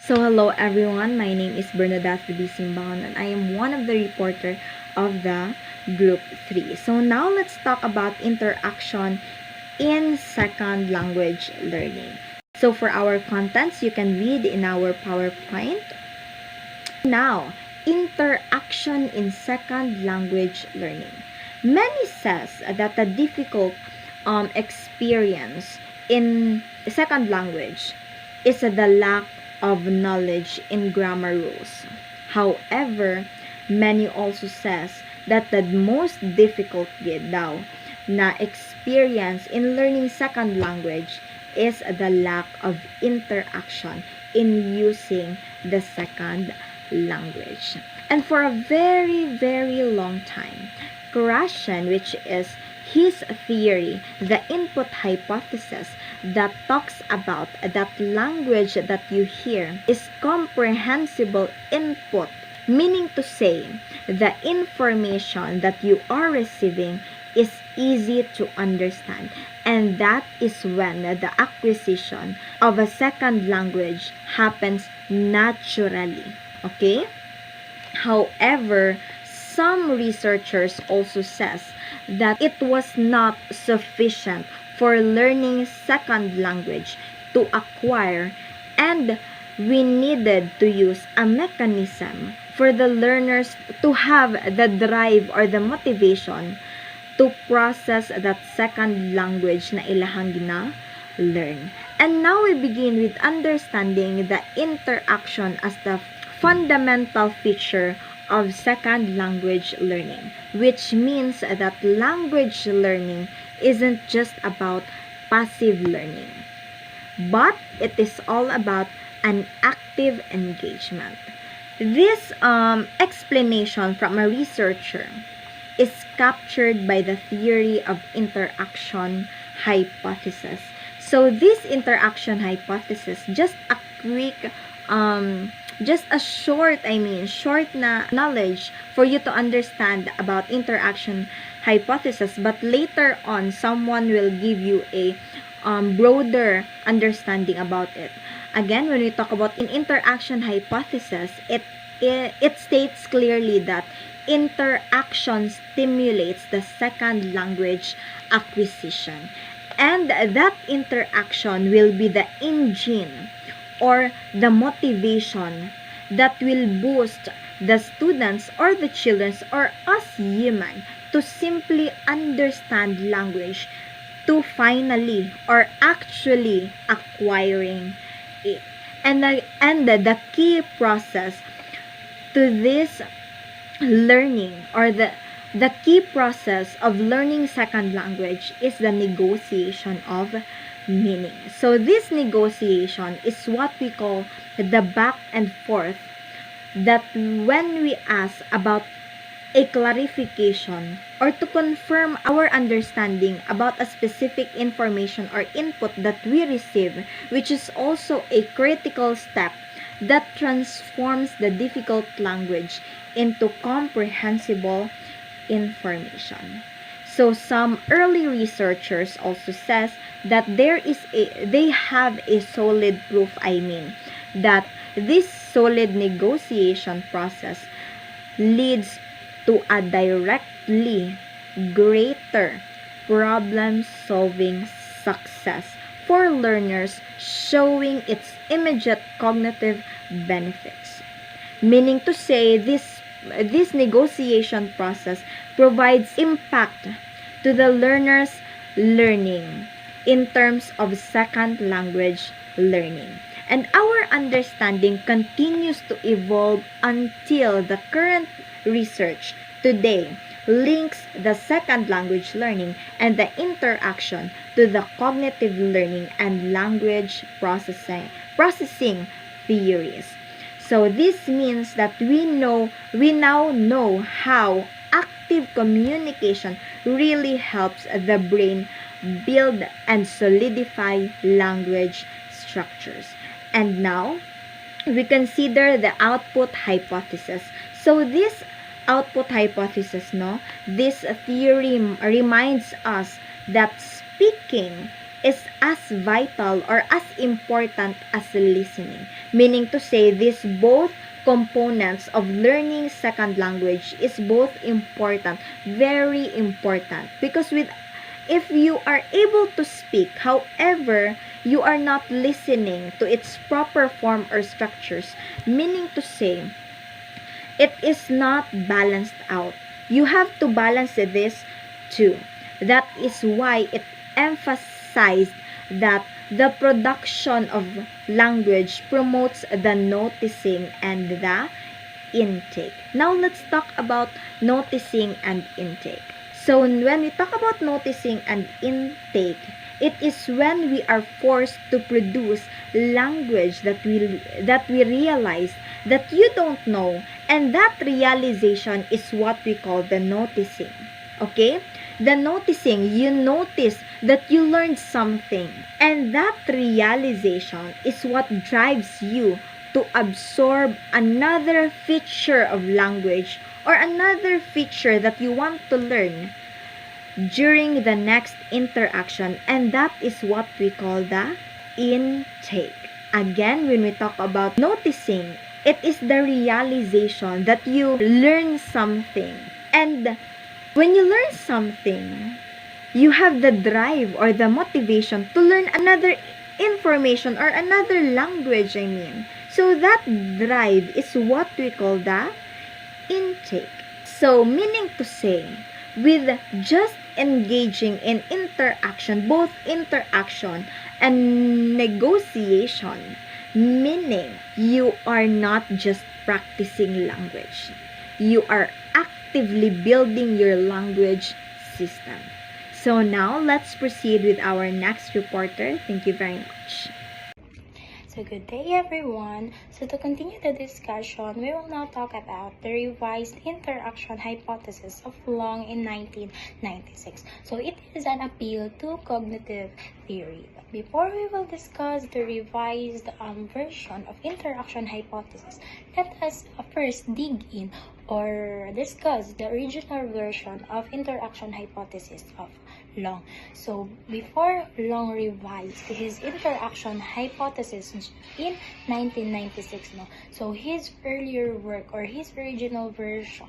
So hello everyone, my name is Bernadette B. Simbahan and I am one of the reporter of the Group 3. So now let's talk about interaction in second language learning. So for our contents, you can read in our PowerPoint. Now, interaction in second language learning. Many says that the difficult experience in second language is the lack of knowledge in grammar rules. However, many also says that the most difficult daw na experience in learning second language is the lack of interaction in using the second language. And for a very long time, Krashen, which is his theory, the input hypothesis, that talks about that language that you hear is comprehensible input, meaning to say the information that you are receiving is easy to understand, and that is when the acquisition of a second language happens naturally. Okay? However, some researchers also says that it was not sufficient for learning second language to acquire, and we needed to use a mechanism for the learners to have the drive or the motivation to process that second language na ilahang learn. And now we begin with understanding the interaction as the fundamental feature of second language learning, which means that language learning isn't just about passive learning, but it is all about an active engagement. This explanation from a researcher is captured by the theory of interaction hypothesis. So this interaction hypothesis, just a quick just a short na knowledge for you to understand about interaction hypothesis, but later on someone will give you a broader understanding about it. Again, when we talk about an interaction hypothesis, it states clearly that interaction stimulates the second language acquisition, and that interaction will be the engine or the motivation that will boost the students or the children or us human to simply understand language, to finally or actually acquiring it. And the key process to this learning, or the key process of learning second language, is the negotiation of meaning. So this negotiation is what we call the back and forth, that when we ask about a clarification or to confirm our understanding about a specific information or input that we receive, which is also a critical step that transforms the difficult language into comprehensible information. So some early researchers also says that they have a solid proof, that this solid negotiation process leads to a directly greater problem-solving success for learners, showing its immediate cognitive benefits. Meaning to say, this negotiation process provides impact to the learner's learning in terms of second language learning. And our understanding continues to evolve until the current research today links the second language learning and the interaction to the cognitive learning and language processing theories. So this means that we now know how active communication really helps the brain build and solidify language structures. And now we consider the output hypothesis. So this output hypothesis, this theory reminds us that speaking is as vital or as important as listening. Meaning to say, these both components of learning second language is both important, very important. Because if you are able to speak, however, you are not listening to its proper form or structures, meaning to say, it is not balanced out. You have to balance this too. That is why it emphasized that the production of language promotes the noticing and the intake. Now let's talk about noticing and intake. So when we talk about noticing and intake, it is when we are forced to produce language that we realize that you don't know, and that realization is what we call the noticing. Okay? The noticing, you notice that you learned something, and that realization is what drives you to absorb another feature of language or another feature that you want to learn during the next interaction, and that is what we call the intake. Again, when we talk about noticing, it is the realization that you learn something. And when you learn something, you have the drive or the motivation to learn another information or another language, So that drive is what we call the intake. So, meaning to say, with just engaging in interaction, both interaction and negotiation, meaning you are not just practicing language. You are actively building your language system. So now, let's proceed with our next reporter. Thank you very much. So good day everyone. So to continue the discussion, we will now talk about the revised interaction hypothesis of Long in 1996. So it is an appeal to cognitive theory. But before we will discuss the revised version of interaction hypothesis, let us first dig in or discuss the original version of interaction hypothesis of Long. So before Long revised his interaction hypothesis in 1996, so his earlier work or his original version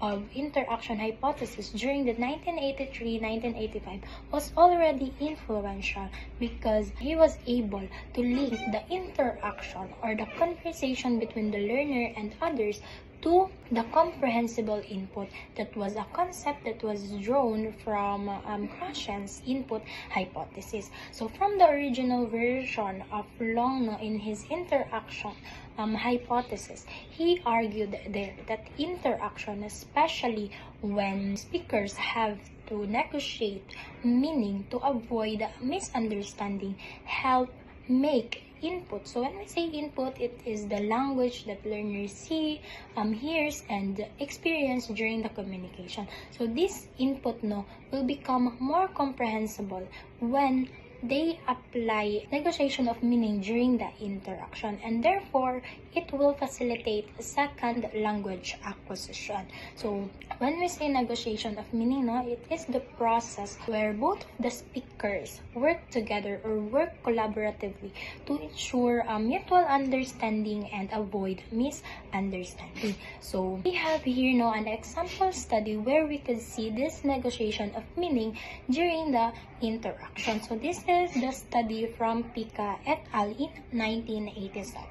of interaction hypothesis during the 1983-1985 was already influential because he was able to link the interaction or the conversation between the learner and others to the comprehensible input. That was a concept that was drawn from Krashen's input hypothesis. So from the original version of Long in his interaction hypothesis, he argued there that interaction, especially when speakers have to negotiate meaning to avoid misunderstanding, help make input. So when we say input, it is the language that learners see, hears, and experience during the communication. So this input will become more comprehensible when they apply negotiation of meaning during the interaction, and therefore it will facilitate second language acquisition. So when we say negotiation of meaning, it is the process where both of the speakers work together or work collaboratively to ensure mutual understanding and avoid misunderstanding. So we have here an example study where we could see this negotiation of meaning during the interaction. So this is the study from Pica et al. In 1987.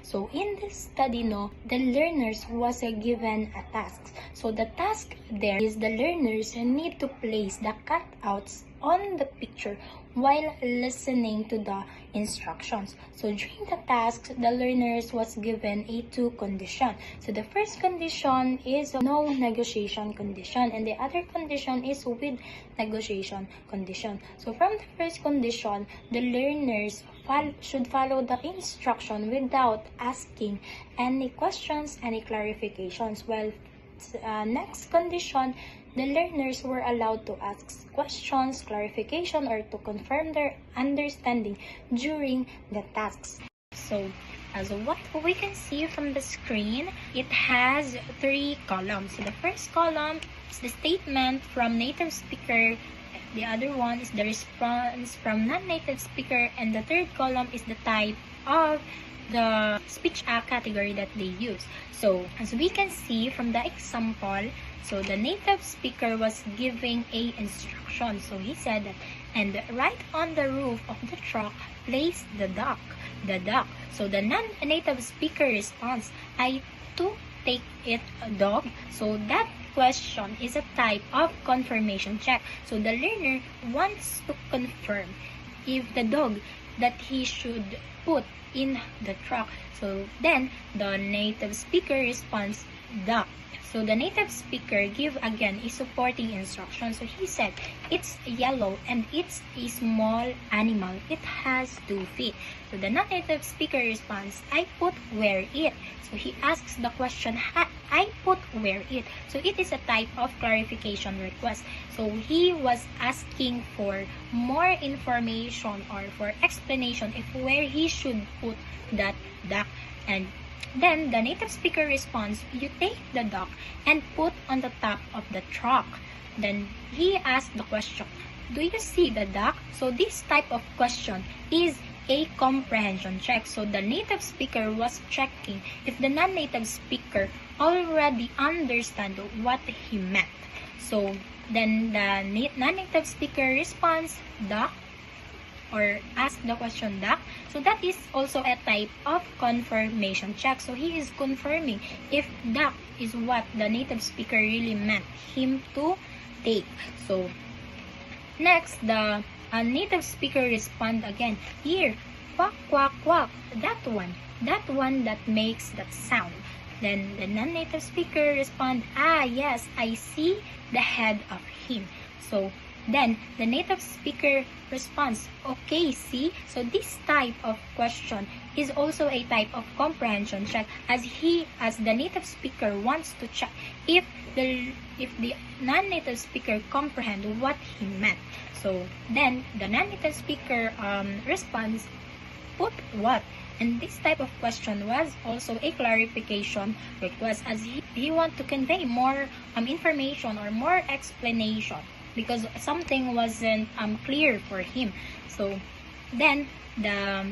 So in this study, the learners was given a task. So the task there is the learners need to place the cutouts on the picture while listening to the instructions. So during the task, the learners was given a two condition. So the first condition is no negotiation condition, and the other condition is with negotiation condition. So from the first condition, the learners should follow the instruction without asking any questions, any clarifications. While next condition, the learners were allowed to ask questions, clarification, or to confirm their understanding during the tasks. So As what we can see from the screen, it has 3 columns. So the first column is the statement from native speaker, the other one is the response from non-native speaker, and the third column is the type of the speech category that they use. So as we can see from the example, so the native speaker was giving a instruction. So he said that, and right on the roof of the truck, place the duck. The duck. So the non-native speaker responds, I too take it a dog. So that question is a type of confirmation check. So the learner wants to confirm if the dog that he should put in the truck. So then the native speaker responds, duck. So the native speaker give again a supporting instruction. So he said, it's yellow and it's a small animal. It has 2 feet. So the non-native speaker responds, I put where it. So he asks the question, I put where it. So it is a type of clarification request. So he was asking for more information or for explanation if where he should put that duck. And then the native speaker responds, you take the duck and put on the top of the truck. Then he asked the question, do you see the duck? So this type of question is a comprehension check. So the native speaker was checking if the non-native speaker already understand what he meant. So then the non-native speaker responds, duck, or ask the question duck. So that is also a type of confirmation check. So he is confirming if duck is what the native speaker really meant him to take. So next, the native speaker respond again, here, quack, quack, quack, that one that makes that sound. Then the non-native speaker respond, ah, yes, I see the head of him. So then the native speaker responds, okay, see. So this type of question is also a type of comprehension check, as the native speaker wants to check if the non-native speaker comprehend what he meant. So then the non-native speaker responds, put what. And this type of question was also a clarification request, as he want to convey more information or more explanation because something wasn't clear for him. So then the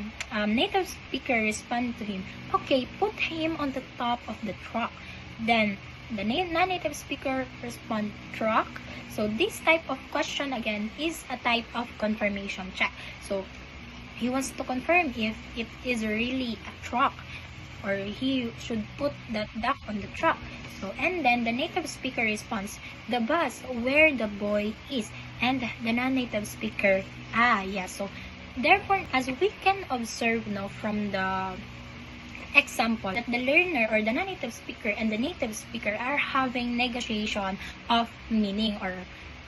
native speaker responded to him, okay, put him on the top of the truck. Then the non-native speaker respond, truck. So this type of question again is a type of confirmation check. So he wants to confirm if it is really a truck, or he should put that duck on the truck. So, and then the native speaker responds, the bus where the boy is. And the non-native speaker, ah, yeah. So therefore, as we can observe now from the example, that the learner or the non-native speaker and the native speaker are having negotiation of meaning, or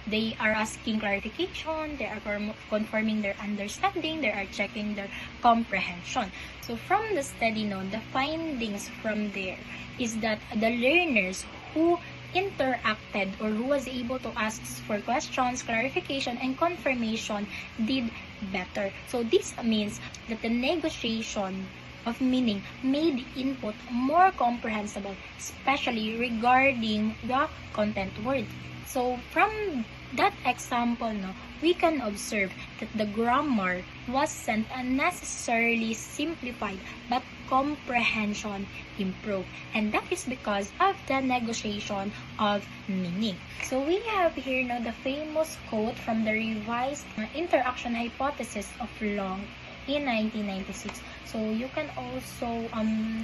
they are asking clarification, they are confirming their understanding, they are checking their comprehension. So from the study now, the findings from there is that the learners who interacted or who was able to ask for questions, clarification, and confirmation did better. So this means that the negotiation of meaning made input more comprehensible, especially regarding the content word. So from that example, we can observe that the grammar wasn't unnecessarily simplified, but comprehension improved. And that is because of the negotiation of meaning. So we have here now the famous quote from the revised interaction hypothesis of Long in 1996. So you can also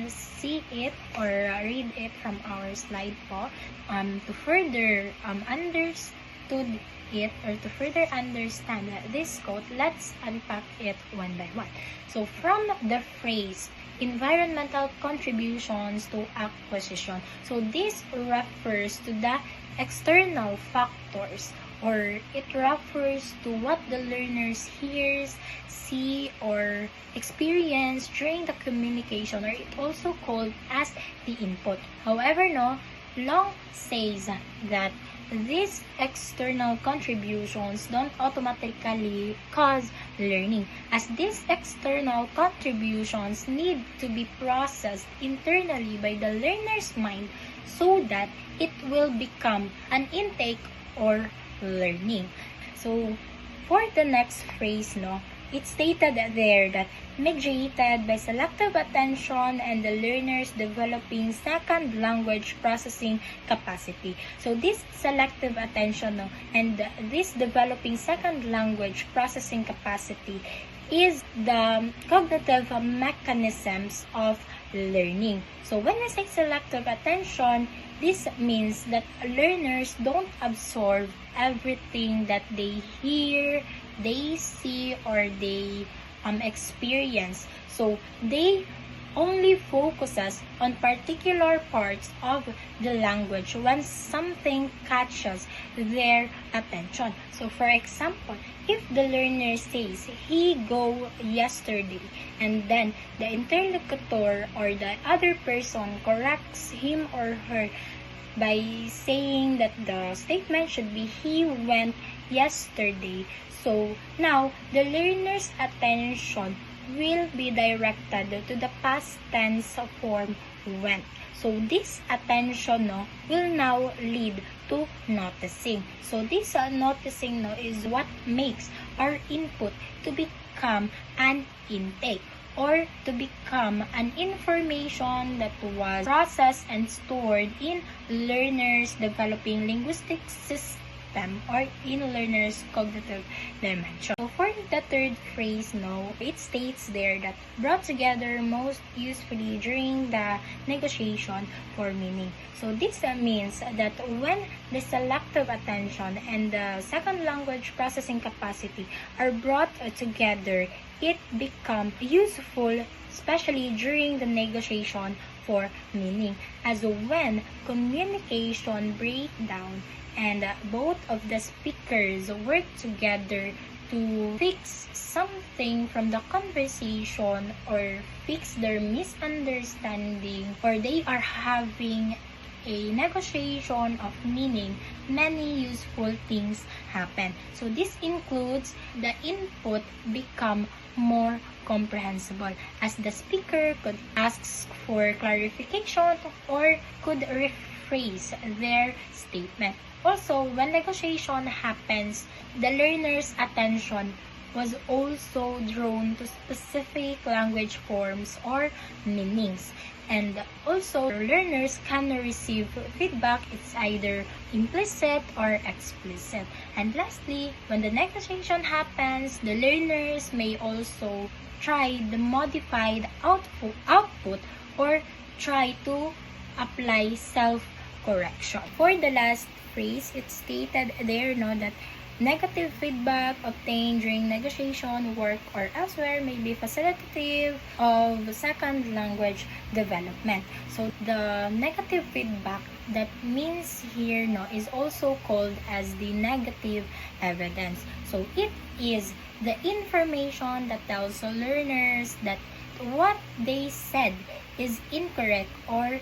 see it or read it from our slide po, to further understood it, or to further understand this quote. Let's unpack it one by one. So from the phrase environmental contributions to acquisition, so this refers to the external factors, or it refers to what the learners hears, see, or experience during the communication, or it also called as the input. However, Long says that these external contributions don't automatically cause learning, as these external contributions need to be processed internally by the learner's mind so that it will become an intake or learning. So, for the next phrase, it's stated there that mediated by selective attention and the learner's developing second language processing capacity. So this selective attention and this developing second language processing capacity is the cognitive mechanisms of learning. So when I say selective attention, this means that learners don't absorb everything that they hear, they see, or they experience. So they only focuses on particular parts of the language when something catches their attention. So for example, if the learner says, "He go yesterday," and then the interlocutor or the other person corrects him or her by saying that the statement should be, "He went yesterday." So now the learner's attention will be directed to the past tense form went. So this attention will now lead to noticing. So this noticing is what makes our input to become an intake or to become an information that was processed and stored in learners' developing linguistic system or in learners' cognitive dimension. So for the third phrase, it states there that brought together most usefully during the negotiation for meaning. So this means that when the selective attention and the second language processing capacity are brought together, it becomes useful, especially during the negotiation for meaning, as when communication breakdown and both of the speakers work together to fix something from the conversation or fix their misunderstanding, or they are having a negotiation of meaning, many useful things happen. So this includes the input become more comprehensible, as the speaker could ask for clarification or could rephrase their statement. Also, when negotiation happens, the learner's attention was also drawn to specific language forms or meanings. And also, learners can receive feedback. It's either implicit or explicit. And lastly, when the negotiation happens, the learners may also try the modified output or try to apply self-correction. For the last phrase, it's stated there that negative feedback obtained during negotiation, work, or elsewhere may be facilitative of second language development. So the negative feedback that means here is also called as the negative evidence. So it is the information that tells learners that what they said is incorrect or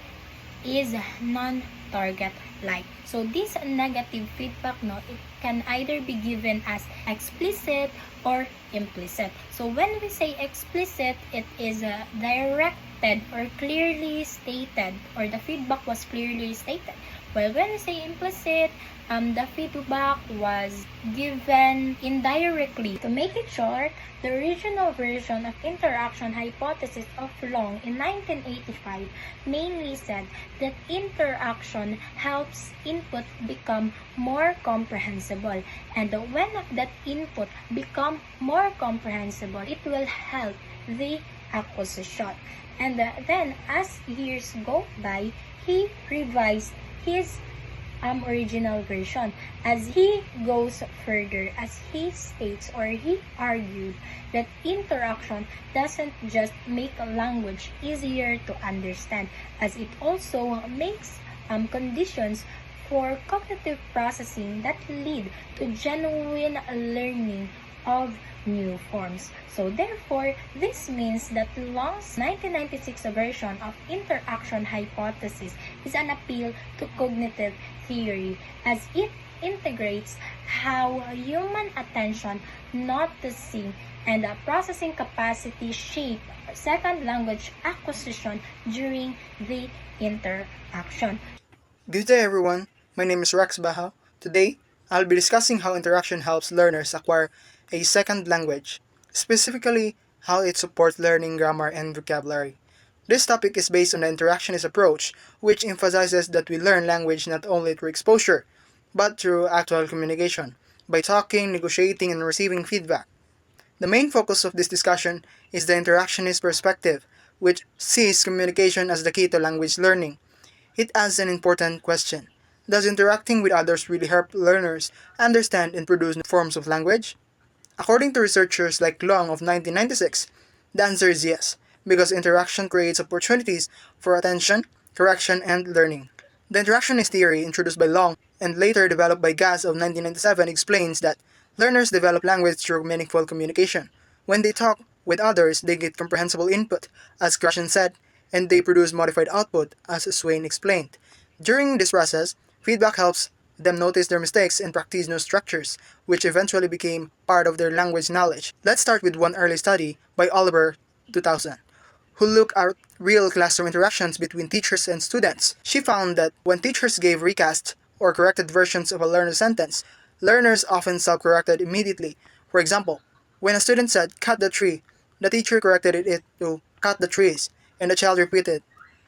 is non-target like. So this negative feedback it can either be given as explicit or implicit. So when we say explicit, it is directed or clearly stated, or the feedback was clearly stated. Well, when we say implicit, the feedback was given indirectly. To make it short, the original version of interaction hypothesis of Long in 1985 mainly said that interaction helps input become more comprehensible, and when that input become more comprehensible, it will help the acquisition. And then as years go by, he revised his original version as he goes further, as he states or he argued that interaction doesn't just make a language easier to understand, as it also makes conditions for cognitive processing that lead to genuine learning of new forms. So therefore, this means that Long's 1996 version of interaction hypothesis is an appeal to cognitive theory as it integrates how human attention, noticing, and processing capacity shape second language acquisition during the interaction. Good day everyone, my name is Rex Baha. Today, I'll be discussing how interaction helps learners acquire a second language, specifically how it supports learning grammar and vocabulary. This topic is based on the interactionist approach, which emphasizes that we learn language not only through exposure, but through actual communication, by talking, negotiating, and receiving feedback. The main focus of this discussion is the interactionist perspective, which sees communication as the key to language learning. It asks an important question. Does interacting with others really help learners understand and produce new forms of language? According to researchers like Long of 1996, the answer is yes, because interaction creates opportunities for attention, correction, and learning. The interactionist theory, introduced by Long and later developed by Gass of 1997, explains that learners develop language through meaningful communication. When they talk with others, they get comprehensible input, as Krashen said, and they produce modified output, as Swain explained. During this process, feedback helps them notice their mistakes and practice new structures, which eventually became part of their language knowledge. Let's start with one early study by Oliver 2000, who looked at real classroom interactions between teachers and students. She found that when teachers gave recast or corrected versions of a learner's sentence, learners often self-corrected immediately. For example, when a student said, "cut the tree," the teacher corrected it to "cut the trees," and the child repeated,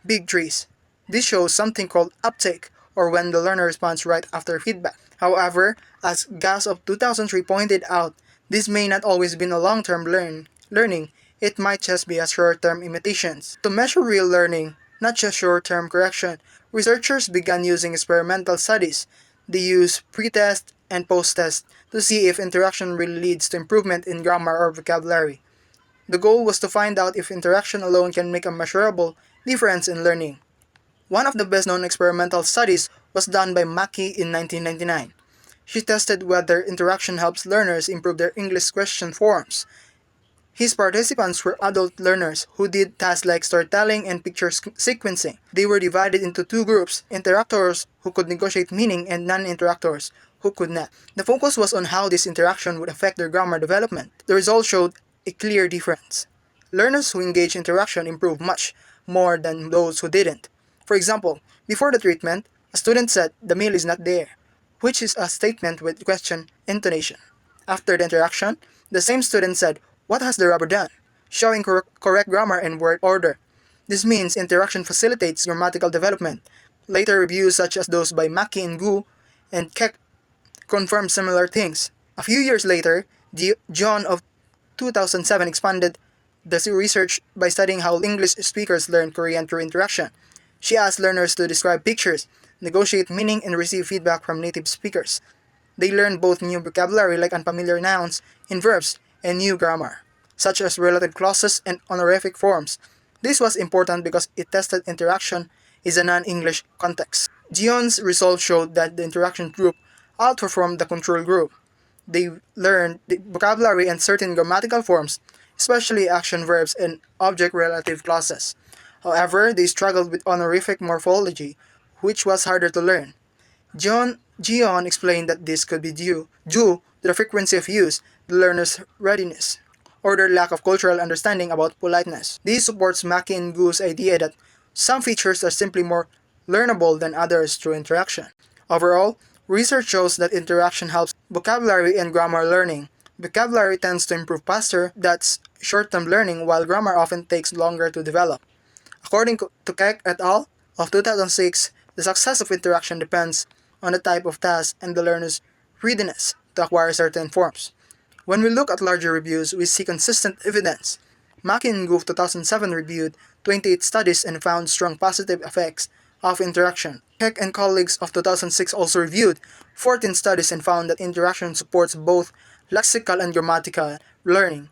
"big trees." This shows something called uptake, or when the learner responds right after feedback. However, as Gass of 2003 pointed out, this may not always be a long-term learning, it might just be a short-term imitations. To measure real learning, not just short-term correction, researchers began using experimental studies. They use pre-test and post-test to see if interaction really leads to improvement in grammar or vocabulary. The goal was to find out if interaction alone can make a measurable difference in learning. One of the best known experimental studies was done by Mackey in 1999. She tested whether interaction helps learners improve their English question forms. His participants were adult learners who did tasks like storytelling and picture sequencing. They were divided into two groups, interactors who could negotiate meaning and non-interactors who could not. The focus was on how this interaction would affect their grammar development. The results showed a clear difference. Learners who engaged interaction improved much more than those who didn't. For example, before the treatment, a student said, "the meal is not there," which is a statement with question intonation. After the interaction, the same student said, "what has the robber done?" showing correct grammar and word order. This means interaction facilitates grammatical development. Later reviews such as those by Mackey and Gu and Keck confirmed similar things. A few years later, John of 2007 expanded the research by studying how English speakers learn Korean through interaction. She asked learners to describe pictures, negotiate meaning, and receive feedback from native speakers. They learned both new vocabulary like unfamiliar nouns and verbs and new grammar, such as relative clauses and honorific forms. This was important because it tested interaction in a non-English context. Gion's results showed that the interaction group outperformed the control group. They learned the vocabulary and certain grammatical forms, especially action verbs and object relative clauses. However, they struggled with honorific morphology, which was harder to learn. Gion explained that this could be due to the frequency of use, the learner's readiness, or their lack of cultural understanding about politeness. This supports Mackey and Gu's idea that some features are simply more learnable than others through interaction. Overall, research shows that interaction helps vocabulary and grammar learning. Vocabulary tends to improve faster, that's short-term learning, while grammar often takes longer to develop. According to Keck et al. Of 2006, the success of interaction depends on the type of task and the learner's readiness to acquire certain forms. When we look at larger reviews, we see consistent evidence. Mackey and Gu of 2007 reviewed 28 studies and found strong positive effects of interaction. Keck and colleagues of 2006 also reviewed 14 studies and found that interaction supports both lexical and grammatical learning.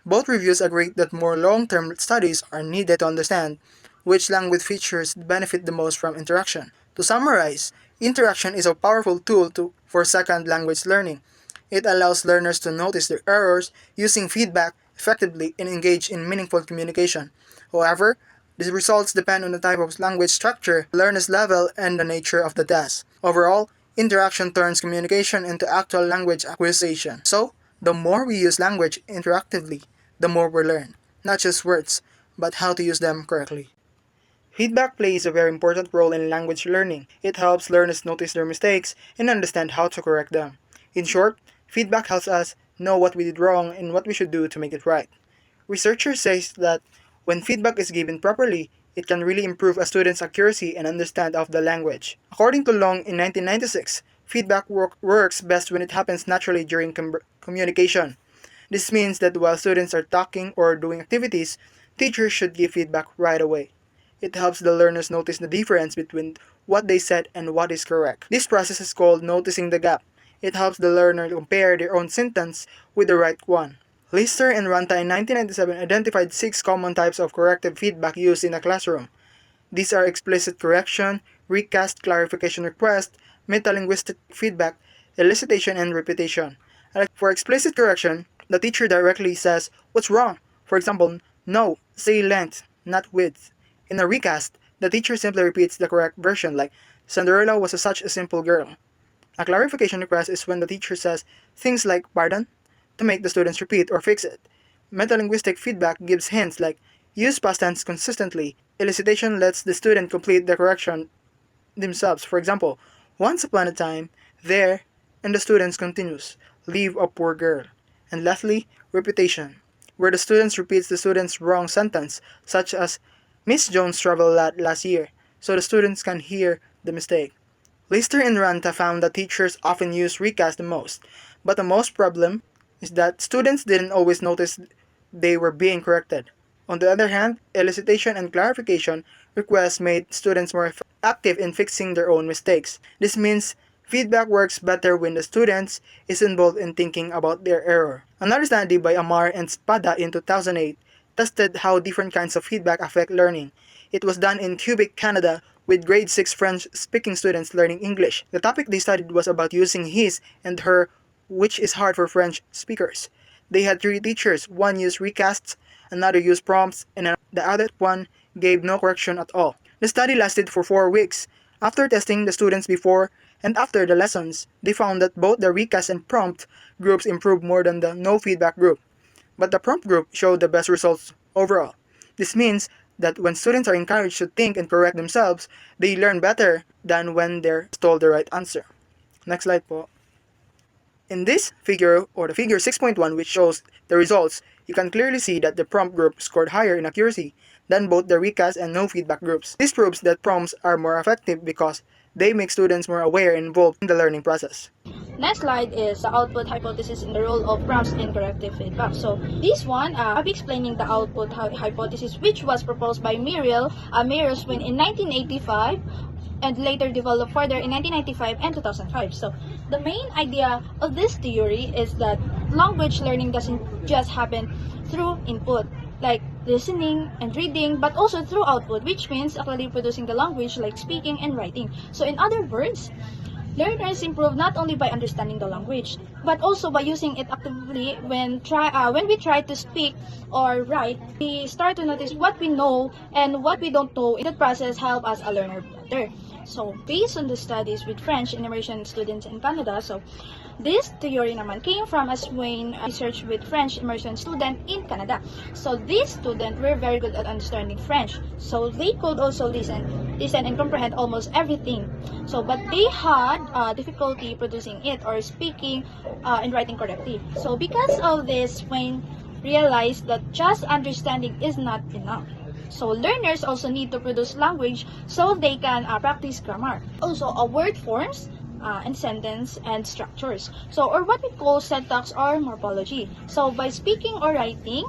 Both reviews agree that more long-term studies are needed to understand which language features benefit the most from interaction. To summarize, interaction is a powerful tool for second language learning. It allows learners to notice their errors, using feedback effectively, and engage in meaningful communication. However, the results depend on the type of language structure, learner's level, and the nature of the task. Overall, interaction turns communication into actual language acquisition. So, the more we use language interactively, the more we learn, not just words, but how to use them correctly. Feedback plays a very important role in language learning. It helps learners notice their mistakes and understand how to correct them. In short, feedback helps us know what we did wrong and what we should do to make it right. Researchers say that when feedback is given properly, it can really improve a student's accuracy and understand of the language. According to Long in 1996, feedback works best when it happens naturally during communication. This means that while students are talking or doing activities, teachers should give feedback right away. It helps the learners notice the difference between what they said and what is correct. This process is called noticing the gap. It helps the learner compare their own sentence with the right one. Lister and Ranta in 1997 identified 6 common types of corrective feedback used in a classroom. These are explicit correction, recast, clarification request, metalinguistic feedback, elicitation, and repetition. For explicit correction, the teacher directly says, "What's wrong?" For example, "No, say length, not width." In a recast, the teacher simply repeats the correct version like, "Cinderella was such a simple girl." A clarification request is when the teacher says things like "pardon" to make the students repeat or fix it. Metalinguistic feedback gives hints like use past tense consistently. Elicitation lets the student complete the correction themselves. For example, "Once upon a time, there," and the students continues, "leave a poor girl." And lastly, repetition, where the students repeats the student's wrong sentence, such as "Miss Jones traveled a lot last year," so the students can hear the mistake. Lister and Ranta found that teachers often use recast the most, but the most problem is that students didn't always notice they were being corrected. On the other hand, elicitation and clarification requests made students more active in fixing their own mistakes. This means feedback works better when the students is involved in thinking about their error. Another study by Amar and Spada in 2008 tested how different kinds of feedback affect learning. It was done in Quebec, Canada, with grade 6 French-speaking students learning English. The topic they studied was about using his and her, which is hard for French speakers. They had 3 teachers, one used recasts, another used prompts, and the other one gave no correction at all. The study lasted for 4 weeks. After testing the students before and after the lessons, they found that both the recast and prompt groups improved more than the no feedback group. But the prompt group showed the best results overall. This means that when students are encouraged to think and correct themselves, they learn better than when they're told the right answer. Next slide po. In this figure, or the figure 6.1, which shows the results, you can clearly see that the prompt group scored higher in accuracy than both the recast and no feedback groups. This proves that prompts are more effective because they make students more aware and involved in the learning process. Next slide is the output hypothesis and the role of prompts in corrective feedback. So this one, I'll be explaining the output hypothesis, which was proposed by Muriel Swin in 1985 and later developed further in 1995 and 2005. So the main idea of this theory is that language learning doesn't just happen through input, like listening and reading, but also through output, which means actually producing the language like speaking and writing. So in other words, learners improve not only by understanding the language, but also by using it actively. When we try to speak or write, we start to notice what we know and what we don't know. In that process, help us a learner better. So based on the studies with French and immersion students in Canada, so this theory naman came from a Swain research with French immersion student in Canada. So these students were very good at understanding French, so they could also listen and comprehend almost everything. So but they had difficulty producing it or speaking and writing correctly. So because of this, Swain realized that just understanding is not enough. So learners also need to produce language so they can practice grammar. Also, word forms and sentence and structures. So, or what we call syntax or morphology. So, by speaking or writing,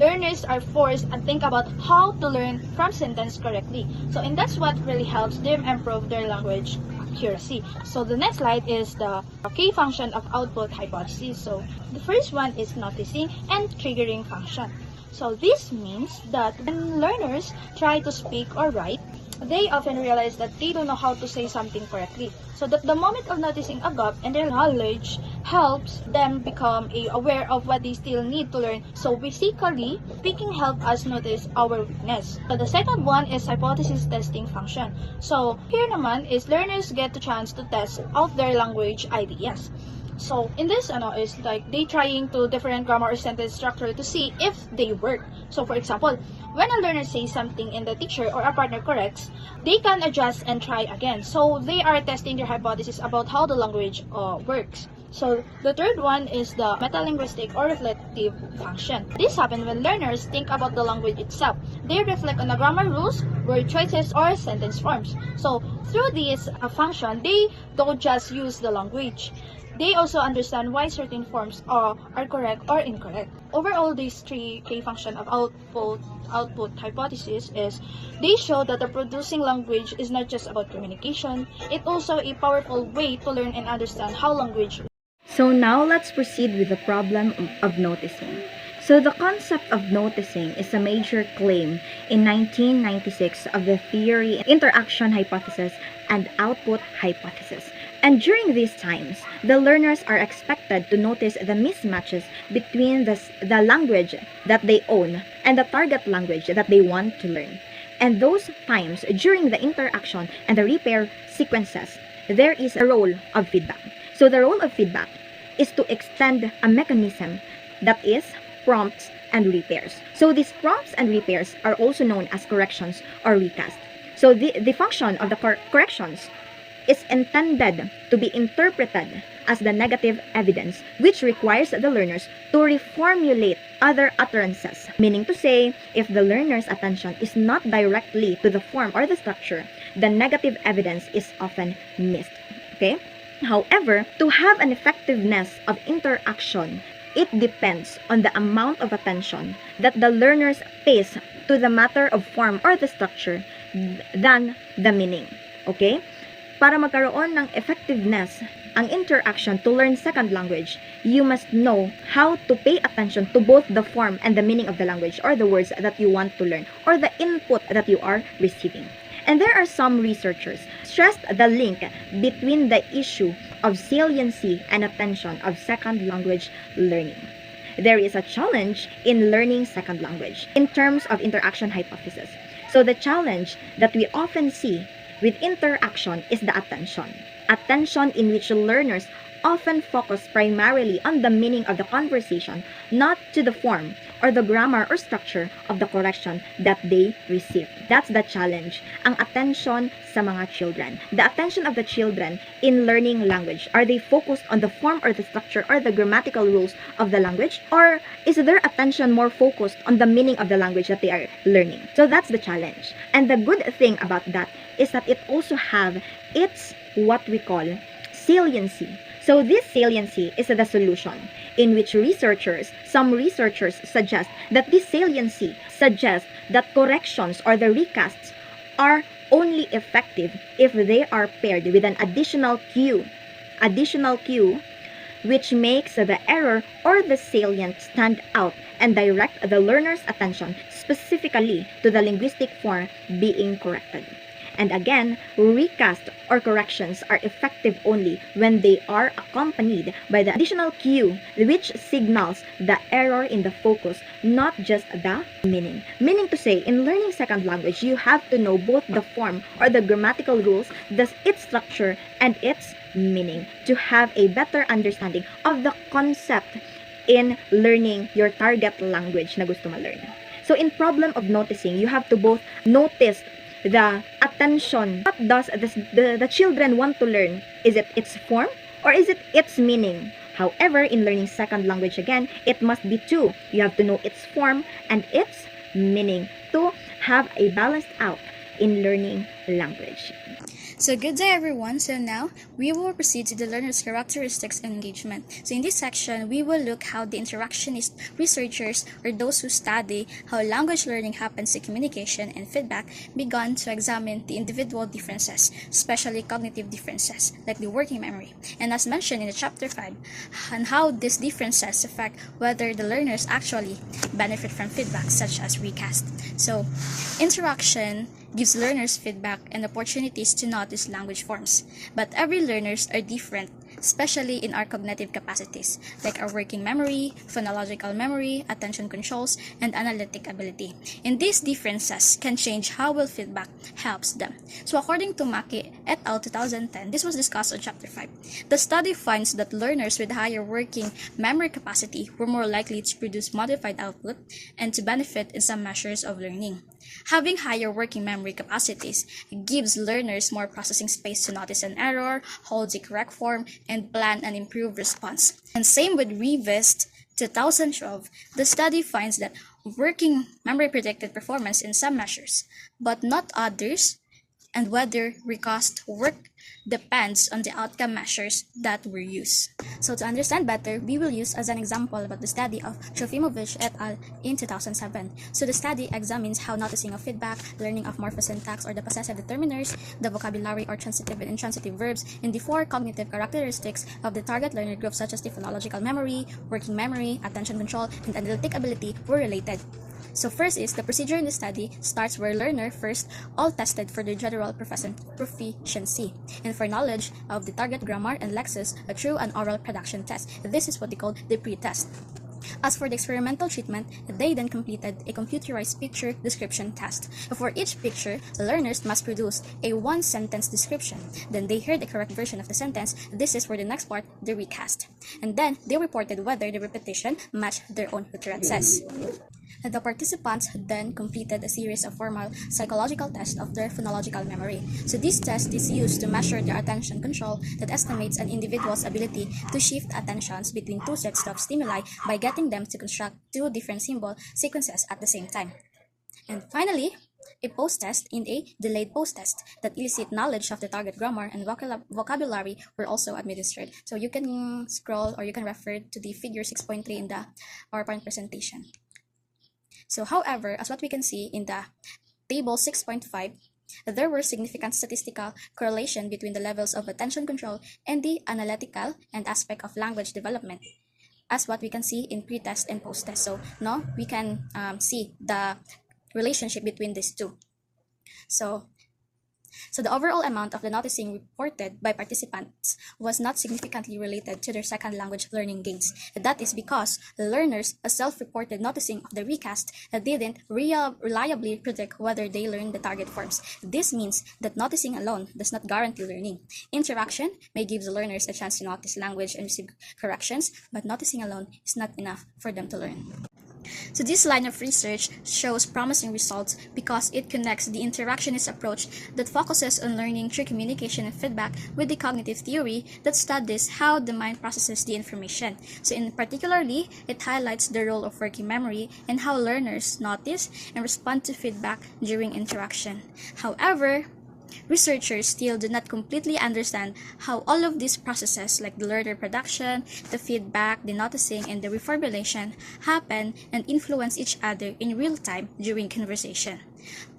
learners are forced to think about how to learn from sentence correctly. So, and that's what really helps them improve their language accuracy. So, the next slide is the key function of output hypothesis. So, the first one is noticing and triggering function. So this means that when learners try to speak or write, they often realize that they don't know how to say something correctly. So that the moment of noticing a gap in their knowledge helps them become aware of what they still need to learn. So basically, speaking helps us notice our weakness. So the second one is hypothesis testing function. So here naman is learners get the chance to test out their language ideas. So in this is like they trying to different grammar or sentence structure to see if they work. So for example, when a learner says something and the teacher or a partner corrects, they can adjust and try again. So they are testing their hypothesis about how the language works. So the third one is the metalinguistic or reflective function. This happens when learners think about the language itself. They reflect on the grammar rules, word choices, or sentence forms. So through this function, they don't just use the language. They also understand why certain forms are correct or incorrect. Overall, these three key functions of output hypothesis is they show that the producing language is not just about communication, it's also a powerful way to learn and understand how language. So now let's proceed with the problem of noticing. So the concept of noticing is a major claim in 1996 of the theory interaction hypothesis and output hypothesis. And during these times, the learners are expected to notice the mismatches between the language that they own and the target language that they want to learn. And those times during the interaction and the repair sequences, there is a role of feedback. So the role of feedback is to extend a mechanism that is prompts and repairs. So these prompts and repairs are also known as corrections or recast. So the function of the corrections is intended to be interpreted as the negative evidence, which requires the learners to reformulate other utterances. Meaning to say, if the learner's attention is not directly to the form or the structure, the negative evidence is often missed. Okay? However, to have an effectiveness of interaction, it depends on the amount of attention that the learners pays to the matter of form or the structure than the meaning. Okay? Para magkaroon ng effectiveness ang interaction to learn second language, you must know how to pay attention to both the form and the meaning of the language or the words that you want to learn or the input that you are receiving. And there are some researchers stressed the link between the issue of saliency and attention of second language learning. There is a challenge in learning second language in terms of interaction hypothesis. So the challenge that we often see with interaction is the attention. Attention in which learners often focus primarily on the meaning of the conversation, not to the form or the grammar or structure of the correction that they receive. That's the challenge. Ang attention sa mga children. The attention of the children in learning language. Are they focused on the form or the structure or the grammatical rules of the language? Or is their attention more focused on the meaning of the language that they are learning? So that's the challenge. And the good thing about that is that it also have its what we call saliency. So this saliency is the solution in which some researchers suggest that this saliency suggests that corrections or the recasts are only effective if they are paired with an additional cue which makes the error or the salient stand out and direct the learner's attention specifically to the linguistic form being corrected. And again, recast or corrections are effective only when they are accompanied by the additional cue which signals the error in the focus, not just the meaning. Meaning to say, in learning second language, you have to know both the form or the grammatical rules, its structure, and its meaning to have a better understanding of the concept in learning your target language na gusto ma-learn. So in problem of noticing, you have to both notice the attention. What does the children want to learn? Is it its form or is it its meaning? However, in learning second language again, it must be two. You have to know its form and its meaning to have a balanced out in learning language. So good day everyone. So now we will proceed to the learner's characteristics and engagement. So in this section, we will look how the interactionist researchers or those who study how language learning happens in communication and feedback began to examine the individual differences, especially cognitive differences like the working memory. And as mentioned in the chapter 5, and how these differences affect whether the learners actually benefit from feedback such as recast. So interaction gives learners feedback and opportunities to notice language forms. But every learners are different, especially in our cognitive capacities, like our working memory, phonological memory, attention controls, and analytic ability. And these differences can change how well feedback helps them. So according to Maki et al. 2010, this was discussed on Chapter 5. The study finds that learners with higher working memory capacity were more likely to produce modified output and to benefit in some measures of learning. Having higher working memory capacities gives learners more processing space to notice an error, hold the correct form, and plan an improved response. And same with Revest 2012, the study finds that working memory predicted performance in some measures, but not others, and whether recast work depends on the outcome measures that were used. So to understand better, we will use as an example about the study of Trofimovich et al. In 2007. So the study examines how noticing of feedback, learning of morphosyntax or the possessive determiners, the vocabulary or transitive and intransitive verbs, and the four cognitive characteristics of the target learner group such as the phonological memory, working memory, attention control, and analytic ability were related. So first is the procedure in the study starts where learner first all tested for their general proficiency and for knowledge of the target grammar and lexis through an oral production test. This is what they call the pre-test. As for the experimental treatment, they then completed a computerized picture description test. For each picture, learners must produce a one-sentence description. Then they heard the correct version of the sentence. This is for the next part, the recast. And then they reported whether the repetition matched their own utterances. The participants then completed a series of formal psychological tests of their phonological memory. So this test is used to measure their attention control that estimates an individual's ability to shift attentions between two sets of stimuli by getting them to construct two different symbol sequences at the same time. And finally, a post-test and a delayed post-test that elicit knowledge of the target grammar and vocabulary were also administered. So you can scroll or you can refer to the figure 6.3 in the PowerPoint presentation. So however, as what we can see in the table 6.5, there were significant statistical correlation between the levels of attention control and the analytical and aspect of language development, as what we can see in pre-test and post-test. So now we can see the relationship between these two. So the overall amount of the noticing reported by participants was not significantly related to their second language learning gains. That is because the learners, a self-reported noticing of the recast, didn't reliably predict whether they learned the target forms. This means that noticing alone does not guarantee learning. Interaction may give the learners a chance to notice language and receive corrections, but noticing alone is not enough for them to learn. So this line of research shows promising results because it connects the interactionist approach that focuses on learning through communication and feedback with the cognitive theory that studies how the mind processes the information. So in particularly, it highlights the role of working memory and how learners notice and respond to feedback during interaction. However, researchers still do not completely understand how all of these processes like the learner production, the feedback, the noticing, and the reformulation happen and influence each other in real time during conversation.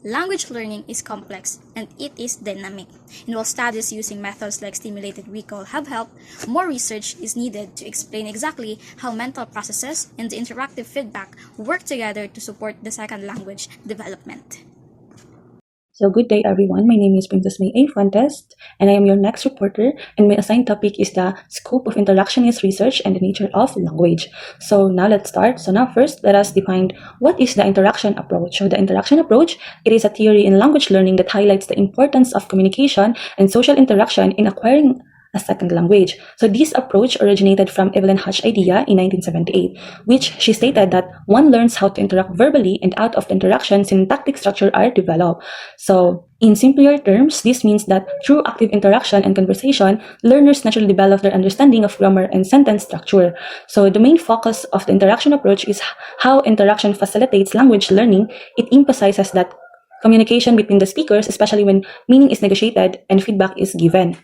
Language learning is complex and it is dynamic. And while studies using methods like stimulated recall have helped, more research is needed to explain exactly how mental processes and the interactive feedback work together to support the second language development. So good day everyone, my name is Princess May A. Fuentes and I am your next reporter, and my assigned topic is the scope of interactionist research and the nature of language. So now let's start. So now first, let us define what is the interaction approach. So the interaction approach, it is a theory in language learning that highlights the importance of communication and social interaction in acquiring a second language. So this approach originated from Evelyn Hatch's idea in 1978, which she stated that one learns how to interact verbally and out of the interaction, syntactic structure are developed. So in simpler terms, this means that through active interaction and conversation, learners naturally develop their understanding of grammar and sentence structure. So the main focus of the interaction approach is how interaction facilitates language learning. It emphasizes that communication between the speakers, especially when meaning is negotiated and feedback is given.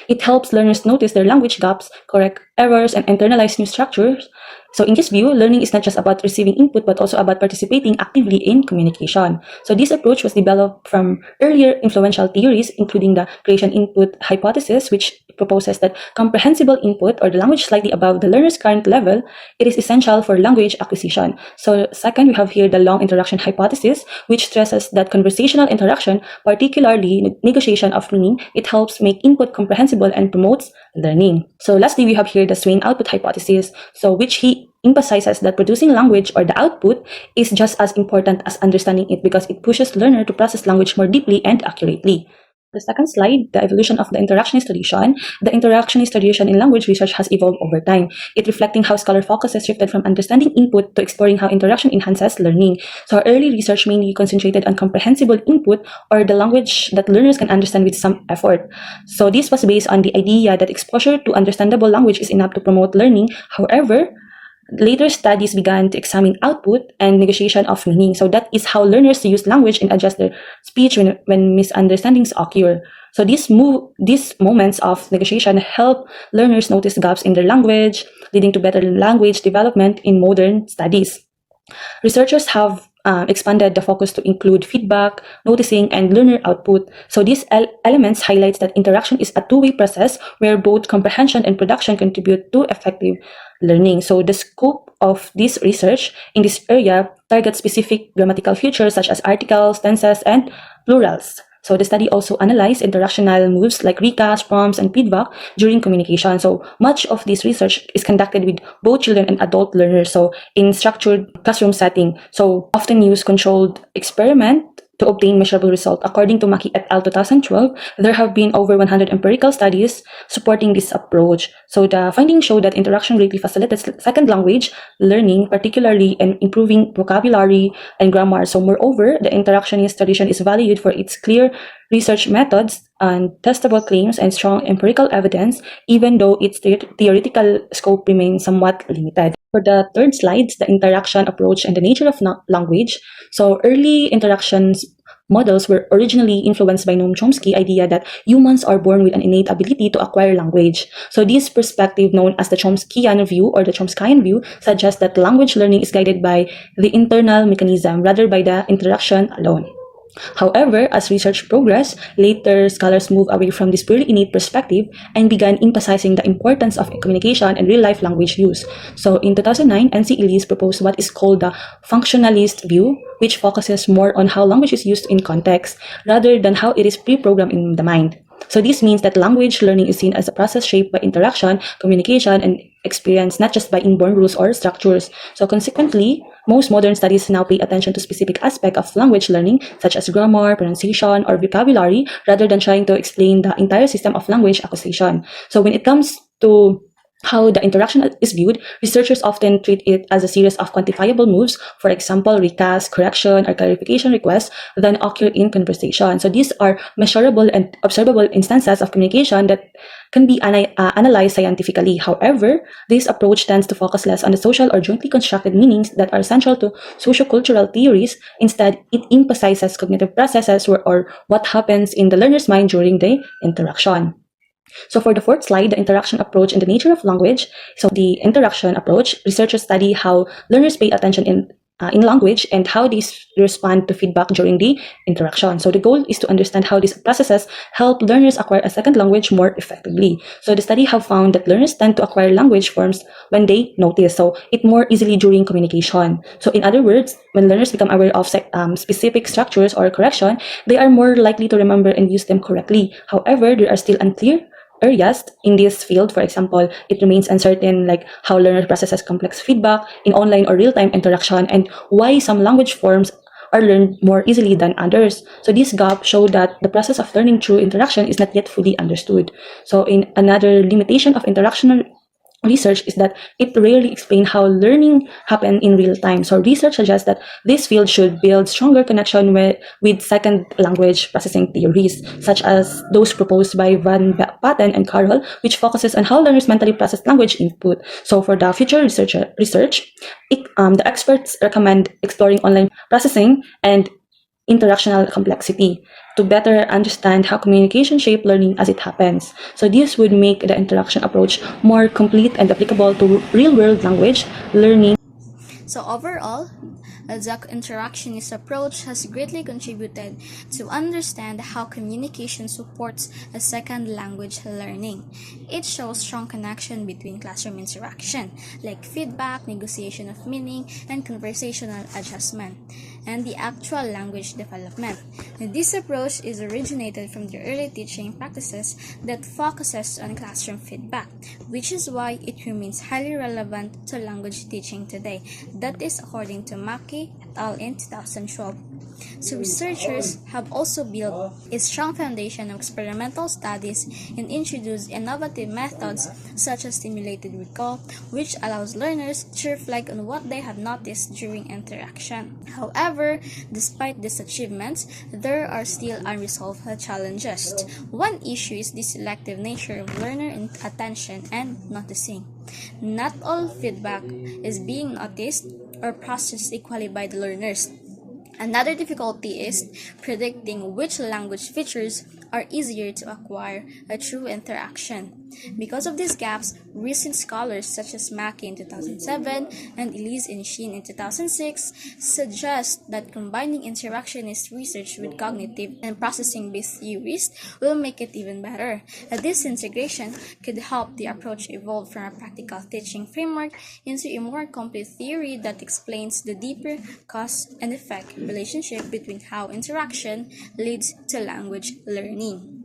It helps learners notice their language gaps, correct errors, and internalize new structures. So in this view, learning is not just about receiving input, but also about participating actively in communication. So this approach was developed from earlier influential theories, including the creation input hypothesis, which proposes that comprehensible input, or the language slightly above the learner's current level, it is essential for language acquisition. So second, we have here the long interaction hypothesis, which stresses that conversational interaction, particularly negotiation of meaning, it helps make input comprehensible and promotes learning. So lastly, we have here the Swain output hypothesis, so which he emphasizes that producing language, or the output, is just as important as understanding it, because it pushes learner to process language more deeply and accurately. The second slide, the evolution of the interactionist tradition. The interactionist tradition in language research has evolved over time, it reflecting how scholar focuses shifted from understanding input to exploring how interaction enhances learning. So our early research mainly concentrated on comprehensible input, or the language that learners can understand with some effort. So this was based on the idea that exposure to understandable language is enough to promote learning. However, later studies began to examine output and negotiation of meaning. So that is how learners use language and adjust their speech when misunderstandings occur. So these moments of negotiation help learners notice gaps in their language, leading to better language development in modern studies. Researchers have expanded the focus to include feedback, noticing, and learner output. So these elements highlights that interaction is a two-way process where both comprehension and production contribute to effective learning. So the scope of this research in this area targets specific grammatical features such as articles, tenses, and plurals. So the study also analyzed interactional moves like recast, prompts, and feedback during communication. So much of this research is conducted with both children and adult learners, so in structured classroom setting. So often use controlled experiment to obtain measurable results. According to Maki et al. 2012, there have been over 100 empirical studies supporting this approach. So the findings show that interaction greatly facilitates second language learning, particularly in improving vocabulary and grammar. So moreover, the interactionist tradition is valued for its clear research methods and testable claims and strong empirical evidence, even though its theoretical scope remains somewhat limited. For the third slide, the interaction approach and the nature of language. So early interactions models were originally influenced by Noam Chomsky's idea that humans are born with an innate ability to acquire language. So this perspective, known as the Chomskyan view or the Chomskyan view, suggests that language learning is guided by the internal mechanism rather by the interaction alone. However, as research progressed, later scholars moved away from this purely innate perspective and began emphasizing the importance of communication and real-life language use. So in 2009, N.C. Ellis proposed what is called the functionalist view, which focuses more on how language is used in context rather than how it is pre-programmed in the mind. So this means that language learning is seen as a process shaped by interaction, communication, and experience, not just by inborn rules or structures. So consequently, most modern studies now pay attention to specific aspects of language learning, such as grammar, pronunciation, or vocabulary, rather than trying to explain the entire system of language acquisition. So when it comes to how the interaction is viewed, researchers often treat it as a series of quantifiable moves, for example, recast, correction, or clarification requests, that occur in conversation. So these are measurable and observable instances of communication that can be analyzed scientifically. However, this approach tends to focus less on the social or jointly constructed meanings that are central to sociocultural theories. Instead, it emphasizes cognitive processes or what happens in the learner's mind during the interaction. So for the fourth slide, the interaction approach and the nature of language. So the interaction approach, researchers study how learners pay attention in language and how they respond to feedback during the interaction. So the goal is to understand how these processes help learners acquire a second language more effectively. So the study have found that learners tend to acquire language forms when they notice, so it more easily during communication. So in other words, when learners become aware of specific structures or correction, they are more likely to remember and use them correctly. However, there are still unclear areas in this field. For example, it remains uncertain like how learner processes complex feedback in online or real-time interaction and why some language forms are learned more easily than others. So this gap showed that the process of learning through interaction is not yet fully understood. So in another limitation of interactional research is that it rarely explains how learning happens in real time. So research suggests that this field should build stronger connection with second language processing theories, such as those proposed by Van Patten and Carroll, which focuses on how learners mentally process language input. So for the future research, the experts recommend exploring online processing and interactional complexity. to better understand how communication shape learning as it happens. So this would make the interaction approach more complete and applicable to real-world language learning. So overall, the interactionist approach has greatly contributed to understand how communication supports a second language learning. It shows strong connection between classroom interaction, like feedback, negotiation of meaning, and conversational adjustment, and the actual language development. This approach is originated from the early teaching practices that focuses on classroom feedback, which is why it remains highly relevant to language teaching today. That is according to Maki et al. In 2012. So researchers have also built a strong foundation of experimental studies and introduced innovative methods such as stimulated recall, which allows learners to reflect on what they have noticed during interaction. However, despite these achievements, there are still unresolved challenges. One issue is the selective nature of learner attention and noticing. Not all feedback is being noticed or processed equally by the learners. Another difficulty is predicting which language features are easier to acquire through interaction. Because of these gaps, recent scholars such as Mackey in 2007 and Elise and Shin in 2006 suggest that combining interactionist research with cognitive and processing-based theories will make it even better. This integration could help the approach evolve from a practical teaching framework into a more complete theory that explains the deeper cause and effect relationship between how interaction leads to language learning.